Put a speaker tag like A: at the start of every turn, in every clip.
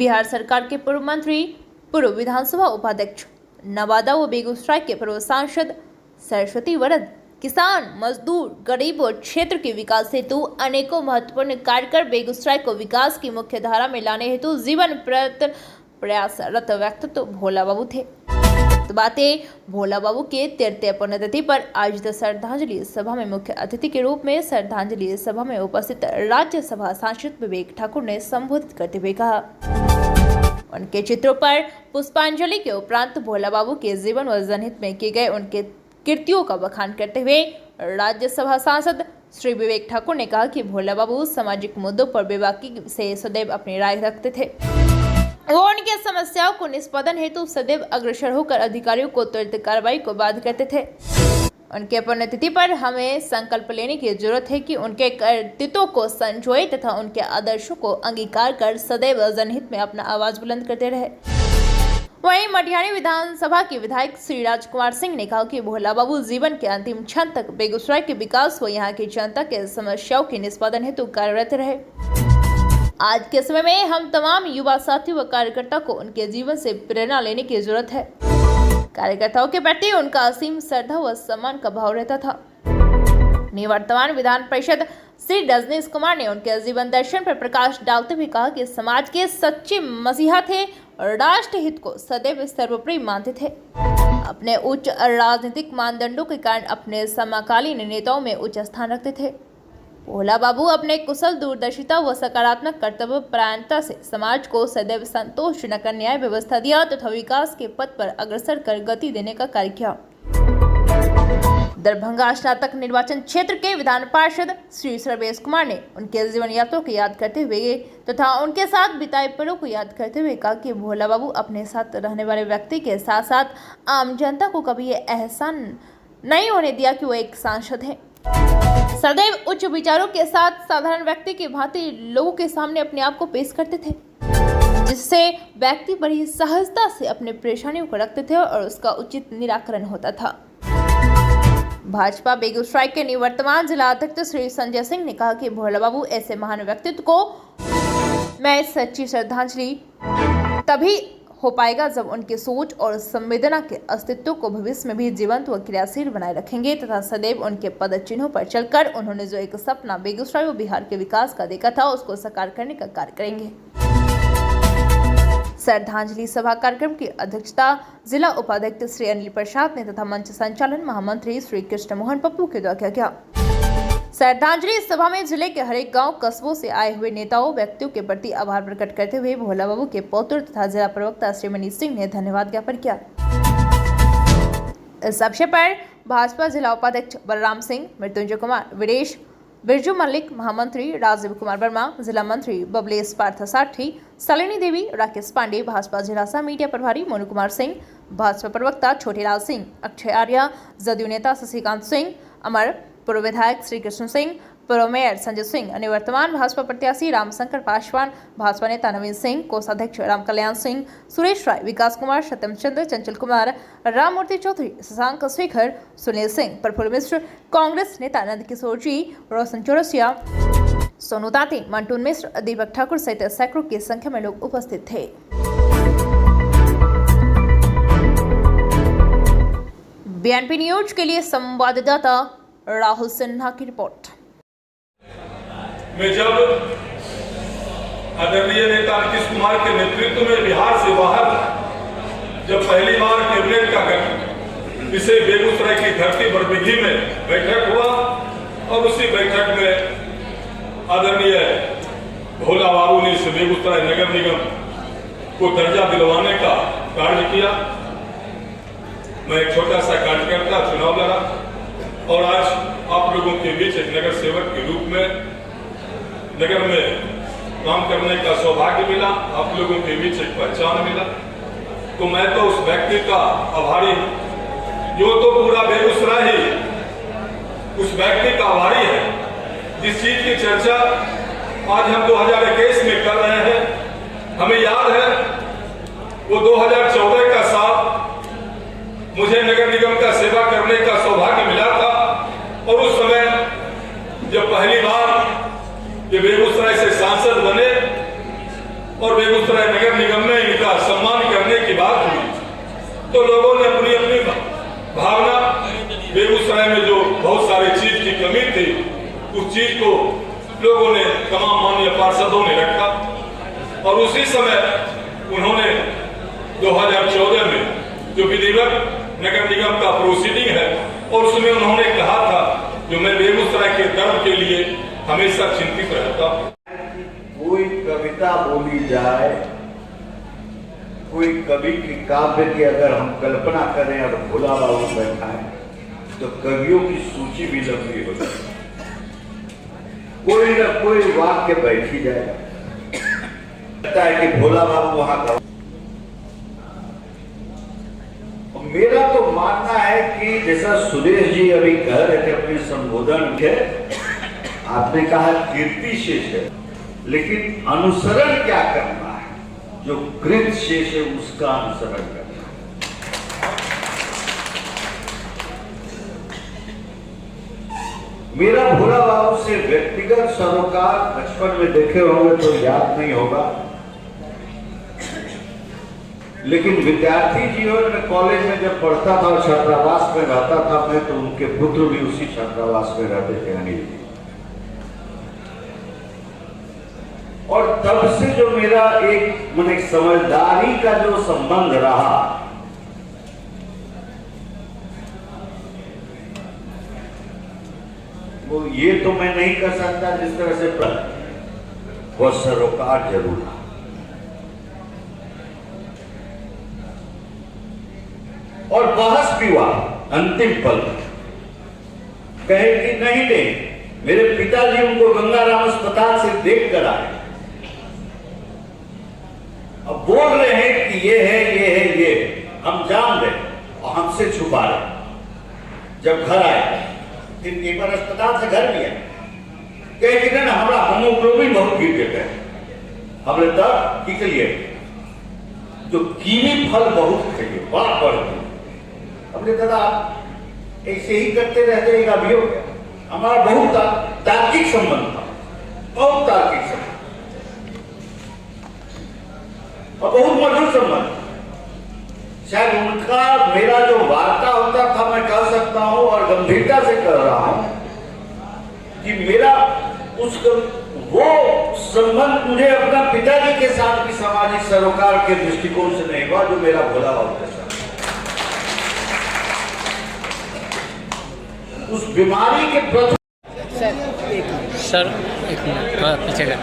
A: बिहार सरकार के पूर्व मंत्री, पूर्व विधानसभा उपाध्यक्ष, नवादा व बेगूसराय के पूर्व सांसद सरस्वती वरद किसान, मजदूर, गरीब और क्षेत्र के विकास हेतु अनेकों महत्वपूर्ण कार्य कर बेगूसराय को विकास की मुख्य धारा में लाने हेतु जीवन प्रयासरत व्यक्तित्व भोला बाबू थे। तो बातें भोला बाबू के 33 पुण्यतिथि पर आयोजित श्रद्धांजलि सभा में मुख्य अतिथि के रूप में श्रद्धांजलि सभा में उपस्थित राज्यसभा सांसद विवेक ठाकुर ने संबोधित करते हुए कहा। उनके चित्रों पर पुष्पांजलि के उपरांत भोला बाबू के जीवन व जनहित में किए गए उनके कृतियों का बखान करते हुए राज्यसभा सांसद श्री विवेक ठाकुर ने कहा कि भोला बाबू सामाजिक मुद्दों पर बेबाकी से सदैव अपनी राय रखते थे। वो उनकी समस्याओं को निष्पादन हेतु सदैव अग्रसर होकर अधिकारियों को त्वरित कार्रवाई को बाध्य करते थे। उनके पुण्यतिथि पर हमें संकल्प लेने की जरूरत है कि उनके कृतित्वों को संजोए तथा उनके आदर्शों को अंगीकार कर सदैव जनहित में अपना आवाज बुलंद करते रहे। वहीं मटिहानी विधानसभा के विधायक श्री राजकुमार सिंह ने कहा कि भोला बाबू जीवन के अंतिम क्षण तक बेगूसराय के विकास व यहाँ की जनता के समस्याओं के निष्पादन हेतु कार्यरत रहे। आज के समय में हम तमाम युवा साथी व कार्यकर्ता को उनके जीवन से प्रेरणा लेने की जरूरत है। कार्यकर्ताओं के प्रति उनका असीम श्रद्धा व सम्मान का भाव रहता था। निवर्तमान विधान परिषद श्री रजनीश कुमार ने उनके जीवन दर्शन पर प्रकाश डालते हुए कहा कि समाज के सच्चे मसीहा थे और राष्ट्र हित को सदैव सर्वोपरि मानते थे। अपने उच्च राजनीतिक मानदंडों के कारण अपने समकालीन नेताओं में उच्च स्थान रखते थे। भोला बाबू अपने कुशल दूरदर्शिता व सकारात्मक कर्तव्य परायणता से समाज को सदैव संतोषजनक न्याय व्यवस्था दिया तथा विकास के पथ पर अग्रसर कर गति देने का कार्य किया। दरभंगा स्नातक निर्वाचन क्षेत्र के विधान पार्षद श्री सर्वेश कुमार ने उनके जीवन यात्रा को याद करते हुए तथा उनके साथ बिताए पलों को याद करते हुए कहा कि भोला बाबू अपने साथ रहने वाले व्यक्ति के साथ साथ आम जनता को कभी ये एहसान नहीं होने दिया कि वो एक सांसद हैं। सदैव उच्च विचारों के साथ साधारण व्यक्ति की भांति लोगों के सामने अपने आप को पेश करते थे, जिससे व्यक्ति बड़ी सहजता से अपने परेशानियों को रखते थे और उसका उचित निराकरण होता था। भाजपा बेगूसराय के निवर्तमान जिला अध्यक्ष श्री संजय सिंह ने कहा कि भोला बाबू ऐसे महान व्यक्तित्व को मैं सच्ची श्रद्धांजलि तभी हो पाएगा जब उनकी सोच और संवेदना के अस्तित्व को भविष्य में भी जीवंत व क्रियाशील बनाए रखेंगे तथा सदैव उनके पद चिन्हों पर चलकर उन्होंने जो एक सपना बेगूसराय व बिहार के विकास का देखा था उसको साकार करने का कार्य करेंगे। श्रद्धांजलि सभा कार्यक्रम की अध्यक्षता जिला उपाध्यक्ष श्री अनिल प्रसाद ने तथा मंच संचालन महामंत्री श्री कृष्ण मोहन पप्पू के द्वारा किया गया। श्रद्धांजलि सभा में जिले के हर एक गांव कस्बों से आए हुए नेताओं व्यक्तियों के प्रति आभार प्रकट करते हुए भोला बाबू के पौत्र तथा जिला प्रवक्ता श्री मनीष सिंह ने धन्यवाद ज्ञापन किया। इस अवसर पर भाजपा जिला उपाध्यक्ष बलराम सिंह, मृत्युंजय कुमार, विदेश बिरजू मल्लिक, महामंत्री राजीव कुमार वर्मा, जिला मंत्री बबलेश पार्थसारथी, सलिनी देवी, राकेश पांडे, भाजपा जिला सह मीडिया प्रभारी मोनू कुमार सिंह, भाजपा प्रवक्ता छोटेलाल सिंह, अक्षय आर्या, जदयू नेता शशिकांत सिंह, अमर, पूर्व विधायक श्री कृष्ण सिंह, पूर्व मेयर संजय सिंह, निवर्तमान भाजपा प्रत्याशी रामशंकर पासवान, भाजपा नेता नवीन सिंह, कोषाध्यक्ष राम कल्याण सिंह, सुरेश राय, विकास कुमार, सत्यम चंद्र, चंचल कुमार, राममूर्ति चौधरी, शशांक शेखर, सुनील सिंह, प्रफुल्ल मिश्र, कांग्रेस नेता नंद किशोर जी, रोशन चौरसिया, सोनू तांती, मंटून मिश्र, दीपक ठाकुर सहित सैकड़ों की संख्या में लोग उपस्थित थे। बीएनपी न्यूज के लिए संवाददाता राहुल सिन्हा की रिपोर्ट।
B: मैं जब आदरणीय नेता नीतीश कुमार के नेतृत्व में बिहार से बाहर जब पहली बार कैबिनेट का गठन इसे बेगूसराय की धरती बरबीघी में बैठक हुआ और उसी बैठक में आदरणीय भोला बाबू ने इस बेगूसराय नगर निगम को दर्जा दिलवाने का कार्य किया। मैं एक छोटा सा कार्यकर्ता चुनाव लड़ा और आज आप लोगों के बीच एक नगर सेवक के रूप में नगर में काम करने का सौभाग्य मिला, आप लोगों के बीच एक पहचान मिला। तो मैं तो उस व्यक्ति का आभारी हूँ, जो तो पूरा बेगूसराय ही उस व्यक्ति का आभारी है जिस चीज की चर्चा आज हम 2021 में कर रहे हैं। हमें याद है वो 2014 का साल मुझे नगर निगम का सेवा करने का सौभाग्य मिला था और उस समय जब पहली बार ये बेगूसराय से सांसद बने और बेगूसराय नगर निगम में इनका सम्मान करने की बात हुई तो लोगों ने अपनी अपनी भावना, बेगूसराय में जो बहुत सारी चीज की कमी थी उस चीज को लोगों ने, तमाम माननीय पार्षदों ने रखा और उसी समय उन्होंने 2014 में जो विधिवत नगर निगम का प्रोसीडिंग है और उसमें उन्होंने कहा था जो मैं बेगूसराय के धर्म के लिए हमेशा चिंतित रहता हूँ।
C: कोई कविता बोली जाए, कोई कवि की काव्य की अगर हम कल्पना करें और भोला बाबू बैठाएं तो कवियों की सूची भी लंबी हो जाए। कोई न कोई वाक्य बैठ ही जाएगा, लगता है कि भोला बाबू वहां का। मेरा तो मानना है कि जैसा सुरेश जी अभी कह रहे थे अपने संबोधन के, आपने कहा कीर्ति शेष है, लेकिन अनुसरण क्या करना है? जो कृत शेष है उसका अनुसरण करना है। मेरा भोला बाबू से व्यक्तिगत सरोकार बचपन में देखे होंगे तो याद नहीं होगा, लेकिन विद्यार्थी जीवन में कॉलेज में जब पढ़ता था और छात्रावास में रहता था मैं, तो उनके पुत्र भी उसी छात्रावास में रहते थे अनिल जी। और तब से जो मेरा एक माने समझदारी का जो संबंध रहा, वो ये तो मैं नहीं कर सकता जिस तरह से वो सरोकार जरूर रहा। और बहस भी हुआ अंतिम पल, कहे कि नहीं नहीं, मेरे पिताजी उनको गंगाराम अस्पताल से देख कर आए, अब बोल रहे हैं कि ये है ये है ये, हम जान रहे और हमसे छुपा रहे। जब घर आए फिर एक बार अस्पताल से घर भी आए, कहे कि ना हमारा हेमोग्लोबिन बहुत गिर गया है, हमने तब की लिए जो कीवी फल बहुत खाइए, बड़ा पड़। हमने कहा आप ऐसे ही करते रहते एक अभी हो गया। हमारा बहुत तार्किक संबंध था, बहुत तार्किक संबंध और बहुत मधुर संबंध। शायद उनका मेरा जो वार्ता होता था, मैं कह सकता हूं और गंभीरता से कह रहा हूं कि मेरा वो संबंध मुझे अपना पिताजी के साथ भी सामाजिक सरोकार के दृष्टिकोण से नहीं हुआ जो मेरा भोला बाबू के साथ। उस बीमारी के प्रति
D: सर एक मिनट थोड़ा पीछे कर।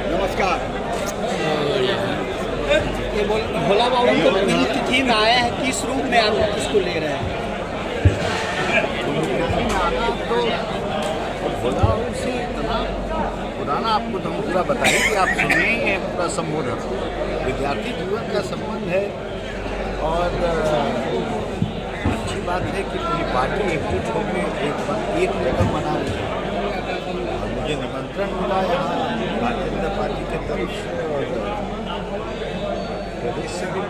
E: नमस्कार। ये भोला बाबू को मिली तिथि में आया है, किस रूप में आप इसको ले रहे हैं?
C: तो भोला बाबू से इतना पुराना आपको तो पूरा बताएं कि आप सुनेंगे पूरा संबोधन। विद्यार्थी जीवन का संबंध है और अच्छी बात है कि पूरी पार्टी एकजुट होकर एक जगह मना रही है। और मुझे निमंत्रण मिला यहाँ भारतीय जनता पार्टी के तरफ से और प्रदेश से भी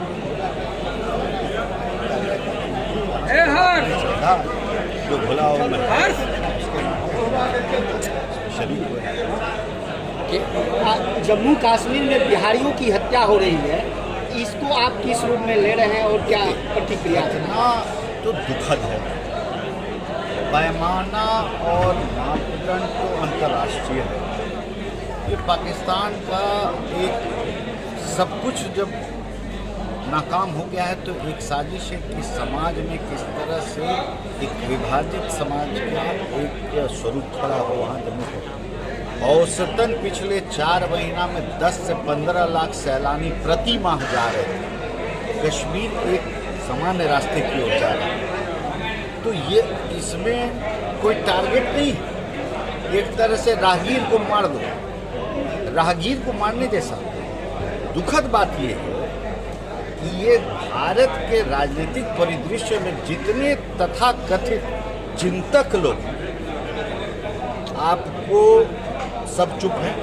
C: जो भोला शरीर हुए।
E: जम्मू कश्मीर में बिहारियों की हत्या हो रही है, इसको आप किस रूप में ले रहे हैं और क्या प्रतिक्रिया है?
C: तो दुखद है, पैमाना और मापदंड तो अंतर्राष्ट्रीय है। ये पाकिस्तान का एक सब कुछ जब नाकाम हो गया है तो एक साजिश है कि समाज में किस तरह से एक विभाजित समाज का एक स्वरूप खड़ा हो वहाँ जम्मू को। औसतन पिछले 4 महीना में 10 से 15 लाख सैलानी प्रति माह जा रहे थे। कश्मीर एक सामान्य रास्ते की ओर जा रहा है, तो ये इसमें कोई टारगेट नहीं है। एक तरह से राहगीर को मार दो, राहगीर को मारने जैसा। दुखद बात ये है कि ये भारत के राजनीतिक परिदृश्य में जितने तथाकथित चिंतक लोग, आपको सब चुप हैं,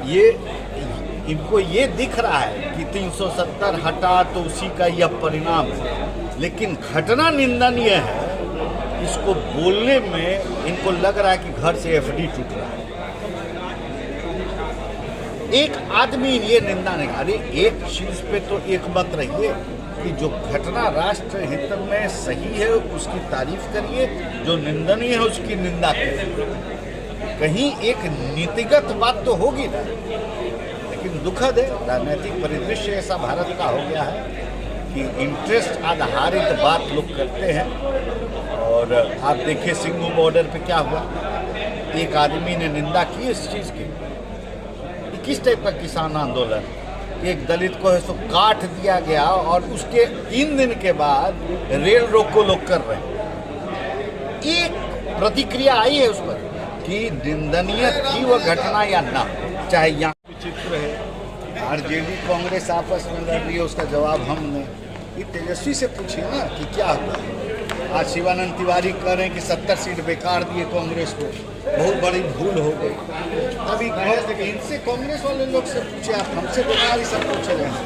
C: ये इनको ये दिख रहा है कि 370 हटा तो उसी का यह परिणाम है, लेकिन घटना निंदनीय है। इसको बोलने में इनको लग रहा है कि घर से एफडी टूट रहा है। एक आदमी ये निंदा नहीं, अरे एक चीज पे तो एक मत रहिए कि जो घटना राष्ट्र हित में सही है उसकी तारीफ करिए, जो निंदनीय है उसकी निंदा करिए। कहीं एक नीतिगत बात तो होगी ना, लेकिन दुखद है राजनीतिक परिदृश्य ऐसा भारत का हो गया है कि इंटरेस्ट आधारित बात लोग करते हैं। और आप देखिए सिंघू बॉर्डर पे क्या हुआ, एक आदमी ने निंदा की इस चीज़ की। किस टाइप का किसान आंदोलन, एक दलित को है सो काट दिया गया और उसके 3 दिन के बाद रेल रोको लोग कर रहे हैं। एक प्रतिक्रिया आई है उस पर कि निंदनीय थी वह घटना या ना, चाहे यहाँ चित्र है आरजेडी कांग्रेस आपस में लड़ रही है, उसका जवाब हमने ये तेजस्वी से पूछिए ना कि क्या हुआ। आज शिवानंद तिवारी कह रहे हैं कि 70 सीट बेकार दिए कांग्रेस को, बहुत बड़ी भूल हो गई। अभी इनसे कांग्रेस वाले लोग से पूछे, आप हमसे तो सब पूछे रहे हैं।